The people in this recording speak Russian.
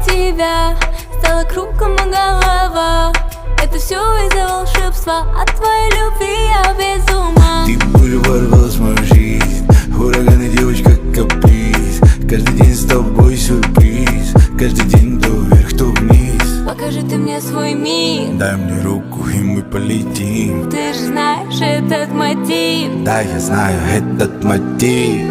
тебя стала кругом голова. Это все из-за волшебства, от твоей любви я без ума. Ты пулю ворвалась в мою жизнь, ураган и девочка каприз. Каждый день с тобой сюрприз, каждый день то вверх, то вниз. Покажи ты мне свой мир, Дай мне руку и мы полетим. ты же знаешь этот мотив. Да, я знаю этот мотив.